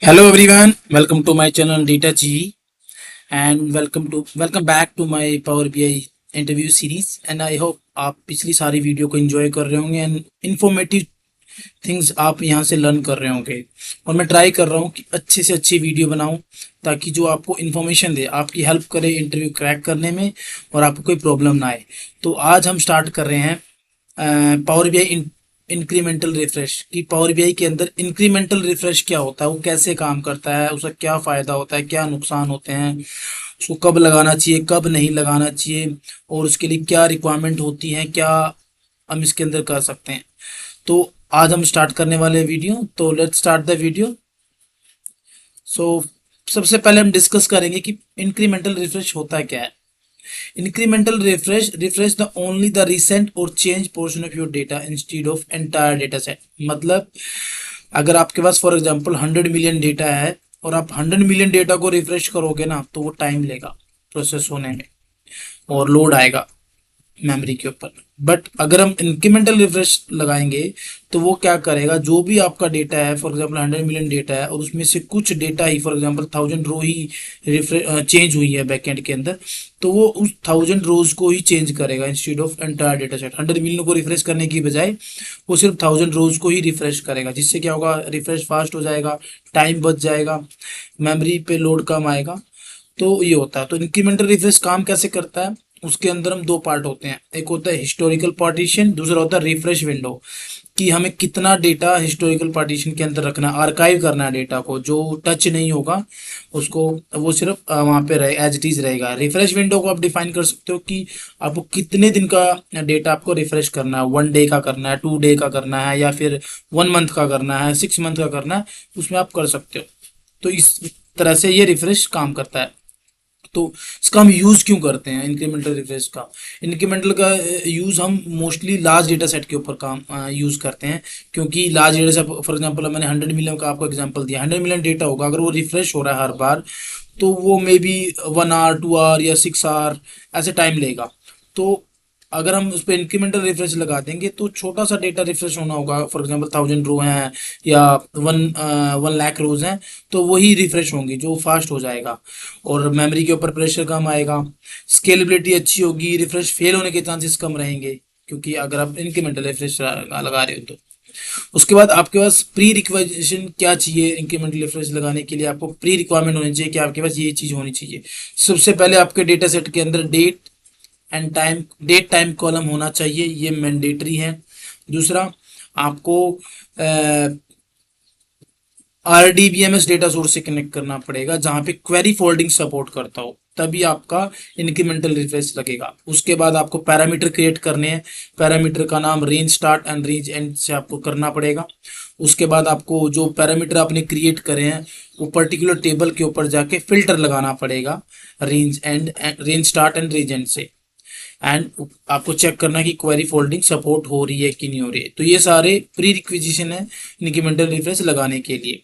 Hello everyone, welcome to my channel Data G and welcome back to my Power BI interview series and I hope आप पिछली सारी video को enjoy कर रहे होंगे and informative things आप यहाँ से लर्न कर रहे होंगे और मैं ट्राई कर रहा हूँ कि अच्छे से अच्छी वीडियो बनाऊँ ताकि जो आपको इन्फॉर्मेशन दे आपकी हेल्प करे इंटरव्यू क्रैक करने में और आपको कोई प्रॉब्लम ना आए। तो आज हम स्टार्ट कर रहे हैं पावर बीआई इंक्रीमेंटल रिफ्रेश कि पावर बीआई के अंदर इंक्रीमेंटल रिफ्रेश क्या होता है, वो कैसे काम करता है, उसका क्या फ़ायदा होता है, क्या नुकसान होते हैं, उसको कब लगाना चाहिए कब नहीं लगाना चाहिए और उसके लिए क्या रिक्वायरमेंट होती है, क्या हम इसके अंदर कर सकते हैं। तो आज हम स्टार्ट करने वाले वीडियो, तो लेट्स स्टार्ट द वीडियो। सो सबसे पहले हम डिस्कस करेंगे कि इंक्रीमेंटल रिफ्रेश होता क्या है। Incremental refresh the only the recent or change portion of your data instead of entire data set। मतलब अगर आपके पास फॉर एग्जांपल 100 मिलियन डेटा है और आप 100 मिलियन डेटा को रिफ्रेश करोगे ना तो वो टाइम लेगा प्रोसेस होने में और लोड आएगा मेमोरी के ऊपर। बट अगर हम इंक्रीमेंटल रिफ्रेश लगाएंगे तो वो क्या करेगा, जो भी आपका डेटा है फॉर एग्जांपल 100 मिलियन डेटा है और उसमें से कुछ डेटा ही फॉर एग्जांपल 1000 रो ही चेंज हुई है बैकएंड के अंदर, तो वो उस 1000 रोज को ही चेंज करेगा instead of entire data set. 100 million को रिफ्रेश करने की बजाय वो सिर्फ 1000 रोज को ही रिफ्रेश करेगा, जिससे क्या होगा, रिफ्रेश फास्ट हो जाएगा, टाइम बच जाएगा, मेमोरी पे लोड कम आएगा। तो ये होता है। तो इंक्रीमेंटल रिफ्रेश काम कैसे करता है, उसके अंदर हम दो पार्ट होते हैं, एक होता है हिस्टोरिकल पार्टीशन, दूसरा होता है रिफ्रेश विंडो, कि हमें कितना डेटा हिस्टोरिकल पार्टीशन के अंदर रखना है, आर्काइव करना है डेटा को, जो टच नहीं होगा उसको, वो सिर्फ वहाँ पे रहे एज इट इज रहेगा। रिफ्रेश विंडो को आप डिफाइन कर सकते हो कि आपको कितने दिन का डेटा आपको रिफ्रेश करना है, 1 डे का करना है, 2 डे का करना है, या फिर 1 मंथ का करना है, 6 मंथ का करना है, उसमें आप कर सकते हो। तो इस तरह से ये रिफ्रेश काम करता है। तो इसका हम यूज़ क्यों करते हैं इंक्रीमेंटल रिफ्रेश का? इंक्रीमेंटल का यूज़ हम मोस्टली लार्ज डेटा सेट के ऊपर काम यूज़ करते हैं, क्योंकि large data set for example मैंने 100 मिलियन का आपको एग्जांपल दिया, 100 मिलियन डेटा होगा, अगर वो रिफ्रेश हो रहा है हर बार तो वो मे बी 1 आवर 2 आवर या 6 आवर ऐसे टाइम लेगा। तो अगर हम उस पर इंक्रीमेंटल रिफ्रेश लगा देंगे तो छोटा सा डेटा रिफ्रेश होना होगा, फॉर एग्जांपल 1000 रो हैं या 1 लाख रोज हैं, तो वही रिफ्रेश होंगी जो फास्ट हो जाएगा और मेमोरी के ऊपर प्रेशर कम आएगा, स्केलेबिलिटी अच्छी होगी, रिफ्रेश फेल होने के चांसेस कम रहेंगे, क्योंकि अगर आप इंक्रीमेंटल रिफ्रेश लगा रहे हो तो। उसके बाद आपके पास प्री रिक्वायरमेंट क्या चाहिए इंक्रीमेंटल रिफ्रेश लगाने के लिए, आपको प्री रिक्वायरमेंट होनी चाहिए कि आपके पास ये चीज़ होनी चाहिए। सबसे पहले आपके डेटा सेट के अंदर डेट टाइम कॉलम होना चाहिए, ये मैंडेटरी है। दूसरा, आपको RDBMS डेटा सोर्स से कनेक्ट करना पड़ेगा जहां पे क्वेरी फोल्डिंग सपोर्ट करता हो, तभी आपका इंक्रीमेंटल रिफ्रेश लगेगा। उसके बाद आपको पैरामीटर क्रिएट करने हैं, पैरामीटर का नाम range start and range and से आपको करना पड़ेगा। उसके बाद आपको जो पैरामीटर आपने क्रिएट करे हैं वो पर्टिकुलर टेबल के ऊपर जाके फिल्टर लगाना पड़ेगा range start and range and से, एंड आपको चेक करना कि क्वेरी फोल्डिंग सपोर्ट हो रही है कि नहीं हो रही है। तो ये सारे प्री रिक्विजिशन है इंक्रीमेंटल रिफ्रेश लगाने के लिए।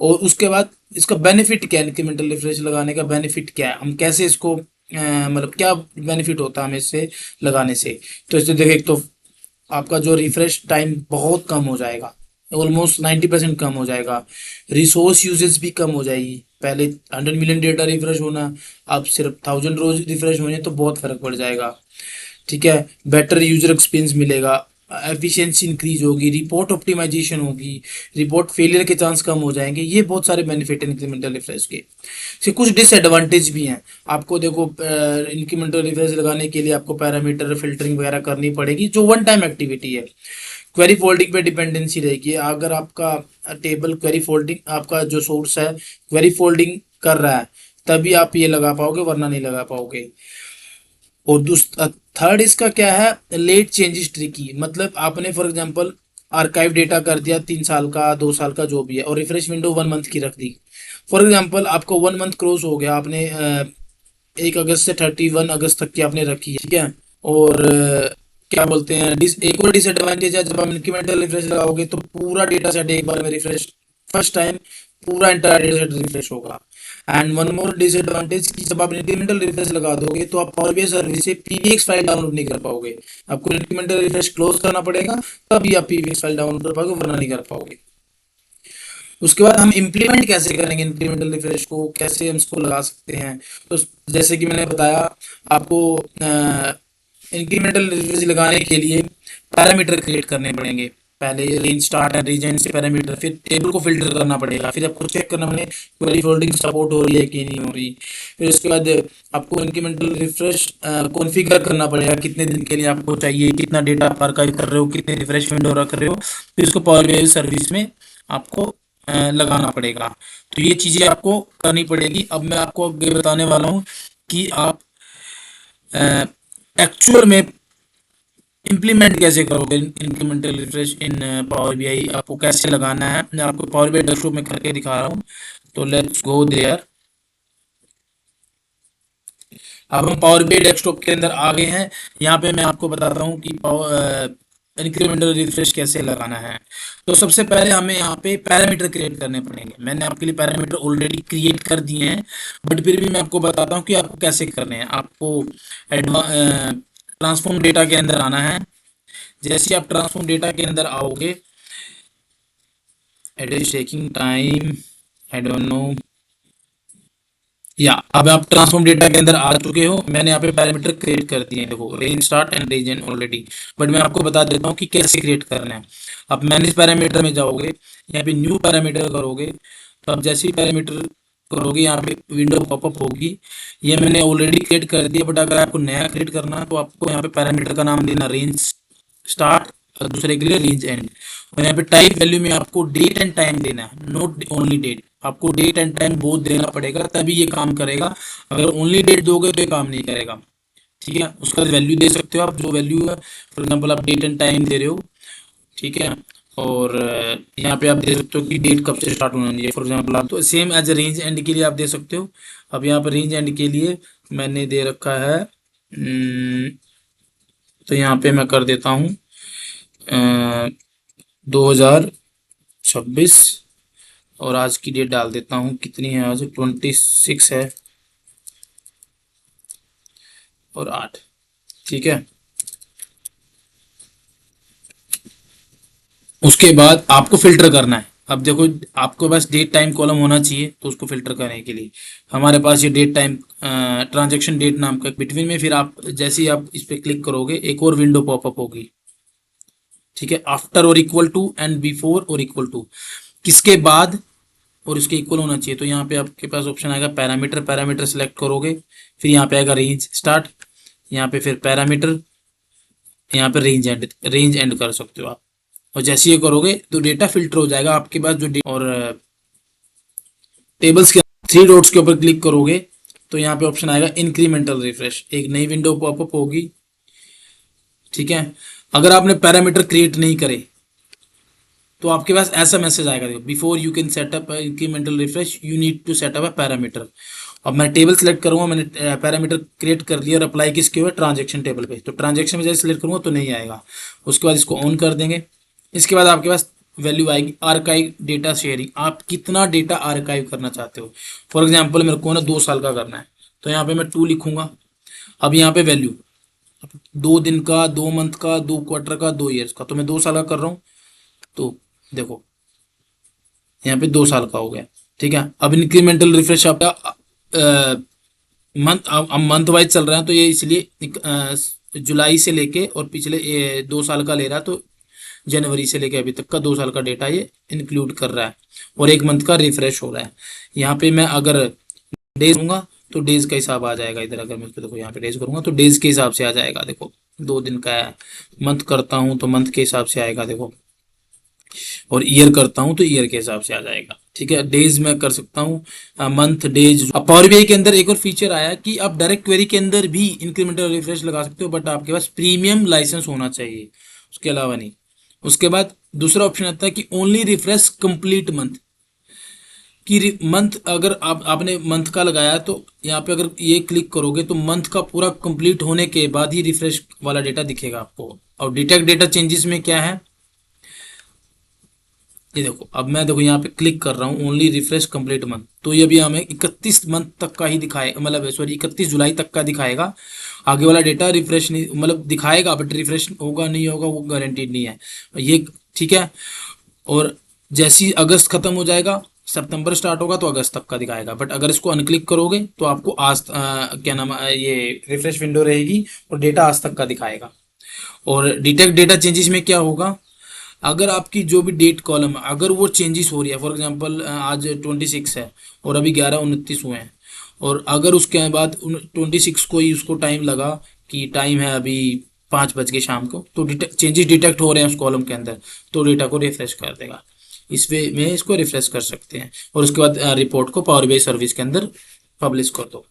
और उसके बाद इसका बेनिफिट क्या है, इंक्रीमेंटल रिफ्रेश लगाने का बेनिफिट क्या है, हम कैसे इसको मतलब क्या बेनिफिट होता है हमें इससे लगाने से। तो इससे देखिए, एक तो आपका जो रिफ्रेश टाइम बहुत कम हो जाएगा, ऑलमोस्ट 90% कम हो जाएगा। रिसोर्स यूजेज भी कम हो जाएगी। पहले 100 मिलियन डेटा रिफ्रेश होना, अब सिर्फ 1000 रोज रिफ्रेश होने, तो बहुत फर्क पड़ जाएगा। ठीक है, बेटर यूजर एक्सपीरियंस मिलेगा, एफिशिएंसी इंक्रीज होगी, रिपोर्ट ऑप्टिमाइजेशन होगी, रिपोर्ट फेलियर के चांस कम हो जाएंगे। ये बहुत सारे बेनिफिट हैं इंक्रीमेंटल रिफ्रेश के। फिर कुछ डिसएडवांटेज भी हैं। आपको देखो, इंक्रीमेंटल रिफ्रेश लगाने के लिए आपको पैरामीटर फिल्टरिंग वगैरह करनी पड़ेगी, जो वन टाइम एक्टिविटी है। क्वेरी फोल्डिंग पे डिपेंडेंसी रहेगी, अगर आपका टेबल क्वेरी फोल्डिंग, आपका जो सोर्स है क्वेरी फोल्डिंग कर रहा है, तभी आप ये लगा पाओगे, वरना नहीं लगा पाओगे। और थर्ड इसका क्या है, लेट चेंजेस ट्रिकी, मतलब आपने फॉर एग्जांपल आर्काइव डेटा कर दिया 3 साल का 2 साल का जो भी है, और रिफ्रेश विंडो 1 मंथ की रख दी। फॉर एग्जांपल आपको 1 मंथ क्रॉस हो गया, आपने 1 अगस्त से 31 अगस्त तक की आपने रखी है, ठीक है। और क्या बोलते हैं, एक और डिसएडवांटेज है, जब आप इंक्रीमेंटल रिफ्रेश लगाओगे तो पूरा डेटा सेट एक बार में रिफ्रेश, फर्स्ट टाइम पूरा इंटायर डेटा सेट रिफ्रेश होगा। एंड वन मोर डिसएडवांटेज कि जब आप इंक्रीमेंटल रिफ्रेश लगा दोगे तो आप पावर बीआई सर्विस से पीवीएक्स फाइल डाउनलोड नहीं कर पाओगे। आपको इंक्रीमेंटल रिफ्रेश क्लोज करना पड़ेगा, तभी आप पीवीएक्स फाइल डाउनलोड कर पाओगे, वरना नहीं कर पाओगे। उसके बाद हम इम्प्लीमेंट कैसे करेंगे इंक्रीमेंटल रिफ्रेश को, कैसे हम इसको लगा सकते हैं। तो जैसे कि मैंने बताया आपको, इंक्रीमेंटल रिफ्रेश लगाने के लिए पैरामीटर क्रिएट करने पड़ेंगे। पहले range start and range and से पैरामीटर, फिर टेबल को फिल्टर करना पड़ेगा, फिर आपको चेक करना पड़ेगा क्वेरी फोल्डिंग सपोर्ट हो रही है कि नहीं हो रही। फिर उसके बाद आपको इंक्रीमेंटल रिफ्रेश कॉन्फ़िगर करना पड़ेगा, कितने दिन के लिए आपको चाहिए, कितना डेटा आप आर्काइव कर रहे हो, कितने रिफ्रेश विंडो कर रहे हो। फिर उसको पावर बीआई सर्विस में आपको लगाना पड़ेगा। तो ये चीज़ें आपको करनी पड़ेगी। अब मैं आपको आगे बताने वाला हूँ कि आप एक्चुअल में इम्प्लीमेंट कैसे करोगे इंक्रीमेंटल रिफ्रेश इन पावर बीआई, आपको कैसे लगाना है। मैं आपको पावर बीआई डेस्कटॉप में करके दिखा रहा हूँ। तो लेट्स गो देयर। अब हम पावर बीआई डेस्कटॉप के अंदर आ गए हैं। यहाँ पे मैं आपको बताता हूँ कि पावर इंक्रीमेंटल रिफ्रेश कैसे लगाना है। तो सबसे पहले हमें यहाँ पे पैरामीटर क्रिएट करने पड़ेंगे। मैंने आपके लिए पैरामीटर ऑलरेडी क्रिएट कर दिए हैं, बट फिर भी मैं आपको बताता हूँ कि आपको कैसे करने हैं। आपको ट्रांसफॉर्म डेटा के अंदर आना है। जैसे ही आप ट्रांसफॉर्म डेटा के अंदर आओगे, it is taking time, I don't know. या अब आप ट्रांसफॉर्म डेटा के अंदर आ चुके हो। मैंने यहाँ पे पैरामीटर क्रिएट कर दिए हैं, देखो range start and range and already. But मैं आपको बता देता हूँ कि कैसे क्रिएट करना है। आप मैनेज पैरामीटर में जाओगे, यहाँ पे न्यू पैरामीटर करोगे। तो आप जैसे ही पैरामीटर करोगे, यहाँ पे विंडो पॉपअप होगी। ये मैंने ऑलरेडी क्रिएट कर दिया, बट अगर आपको नया क्रिएट करना है तो आपको यहाँ पे पैरामीटर का नाम देना रेंज स्टार्ट, और दूसरे के लिए रेंज एंड। और यहाँ पे टाइप वैल्यू में आपको डेट एंड टाइम देना है, नॉट ओनली डेट। आपको डेट एंड टाइम बोथ देना पड़ेगा, तभी ये काम करेगा। अगर ओनली डेट दोगे तो ये काम नहीं करेगा। ठीक है, उसका वैल्यू दे सकते हो आप, जो वैल्यू है। फॉर एग्जांपल आप डेट एंड टाइम दे रहे हो, ठीक है। और यहाँ पे आप दे सकते हो कि डेट कब से स्टार्ट होना चाहिए। फॉर एग्जांपल आप, तो सेम एज रेंज एंड के लिए आप दे सकते हो। अब यहाँ पर रेंज एंड के लिए मैंने दे रखा है, तो यहाँ पे मैं कर देता हूँ 2026, और आज की डेट डाल देता हूँ। कितनी है आज? 26 है और 8। ठीक है, उसके बाद आपको फिल्टर करना है। अब देखो, आपको बस डेट टाइम कॉलम होना चाहिए, तो उसको फिल्टर करने के लिए हमारे पास ये डेट टाइम ट्रांजैक्शन डेट नाम का बिटवीन में, फिर आप जैसे ही आप इस पर क्लिक करोगे, एक और विंडो पॉपअप होगी। ठीक है, आफ्टर और इक्वल टू एंड बिफोर और इक्वल टू, किसके बाद और इसके इक्वल होना चाहिए। तो यहाँ पे आपके पास ऑप्शन आएगा पैरामीटर, पैरामीटर सेलेक्ट करोगे। फिर यहाँ पे आएगा रेंज स्टार्ट, यहाँ पे फिर पैरामीटर, यहाँ पे रेंज एंड कर सकते हो आप। और जैसे ये करोगे तो डेटा फिल्टर हो जाएगा आपके पास जो और टेबल्स के थ्री डॉट्स के ऊपर क्लिक करोगे तो यहाँ पे ऑप्शन आएगा इंक्रीमेंटल रिफ्रेश, एक नई विंडो पॉपअप होगी। ठीक है, अगर आपने पैरामीटर क्रिएट नहीं करे तो आपके पास ऐसा मैसेज आएगा, देखो before you can set up incremental refresh you need to set up a parameter. अब मैं टेबल सेलेक्ट करूंगा, मैंने पैरामीटर क्रिएट कर लिया और अप्लाई किसके हुए, ट्रांजेक्शन टेबल पे। तो ट्रांजेक्शन में जैसे सिलेक्ट करूंगा तो नहीं आएगा। उसके बाद इसको ऑन कर देंगे। इसके बाद आपके पास वैल्यू आएगी आर्काइव डेटा शेयरिंग, आप कितना डेटा आर्काइव करना चाहते हो। फॉर एग्जाम्पल मेरे को ना 2 साल का करना है, तो यहाँ पे मैं 2 लिखूंगा। अब यहाँ पे वैल्यू 2 दिन का, 2 मंथ का, 2 क्वार्टर का, 2 ईयर्स का, तो मैं 2 साल का कर रहा हूँ। तो देखो यहाँ पे 2 साल का हो गया। ठीक है, अब इंक्रीमेंटल रिफ्रेश आपका मंथ, अब मंथ वाइज चल रहा है, तो ये इसलिए जुलाई से लेके और पिछले 2 साल का ले रहा है, तो जनवरी से लेके अभी तक का 2 साल का डेटा ये इंक्लूड कर रहा है, और 1 मंथ का रिफ्रेश हो रहा है। यहाँ पे मैं अगर डेज दूंगा तो डेज का हिसाब आ जाएगा इधर। अगर मैं इसको देखो यहाँ पे डेज करूंगा तो डेज के हिसाब से आ जाएगा। देखो 2 दिन का है, मंथ करता हूँ तो मंथ के हिसाब से आएगा देखो, और ईयर करता हूं तो ईयर के हिसाब से आ जाएगा। ठीक है, डेज में कर सकता हूं, मंथ डेज। अब पावर बीआई के अंदर एक और फीचर आया कि आप डायरेक्ट क्वेरी के अंदर भी इंक्रीमेंटल रिफ्रेश लगा सकते हो, बट आपके पास प्रीमियम लाइसेंस होना चाहिए, उसके अलावा नहीं। उसके बाद दूसरा ऑप्शन आता है कि ओनली रिफ्रेश कंप्लीट मंथ, कि मंथ अगर आपने मंथ का लगाया तो यहाँ पे अगर ये क्लिक करोगे तो मंथ का पूरा कंप्लीट होने के बाद ही रिफ्रेश वाला डेटा दिखेगा आपको। और डिटेक्ट डेटा चेंजेस में क्या है, ये देखो, अब मैं देखो यहाँ पे क्लिक कर रहा हूँ ओनली रिफ्रेश कंप्लीट मंथ, तो ये अभी हमें 31 मंथ तक का ही दिखाएगा, मतलब सॉरी 31 जुलाई तक का दिखाएगा। आगे वाला डेटा रिफ्रेश नहीं, मतलब दिखाएगा बट रिफ्रेश होगा नहीं होगा वो गारंटीड नहीं है ये। ठीक है, और जैसे ही अगस्त खत्म हो जाएगा, सितंबर स्टार्ट होगा तो अगस्त तक का दिखाएगा। बट अगर इसको अनक्लिक करोगे तो आपको क्या नाम ये रिफ्रेश विंडो रहेगी और डेटा आज तक का दिखाएगा। और डिटेक्ट डेटा चेंजेस में क्या होगा, अगर आपकी जो भी डेट कॉलम है अगर वो चेंजेस हो रही है, फॉर एग्जांपल आज 26 है और अभी 11:29 हुए हैं, और अगर उसके बाद 26 को ही उसको टाइम लगा कि टाइम है अभी 5 बज के शाम को, तो चेंजेस डिटेक्ट हो रहे हैं उस कॉलम के अंदर, तो डेटा को रिफ्रेश कर देगा। इस वे में इसको रिफ्रेश कर सकते हैं और उसके बाद रिपोर्ट को पावर बीआई सर्विस के अंदर पब्लिश कर दो।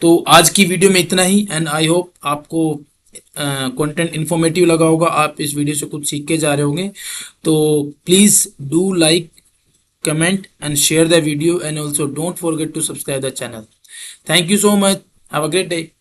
तो आज की वीडियो में इतना ही, एंड आई होप आपको कंटेंट इन्फॉर्मेटिव लगा होगा, आप इस वीडियो से कुछ सीख के जा रहे होंगे। तो please do like, comment and share the video, and also don't forget to subscribe the channel. Thank you so much. Have a great day.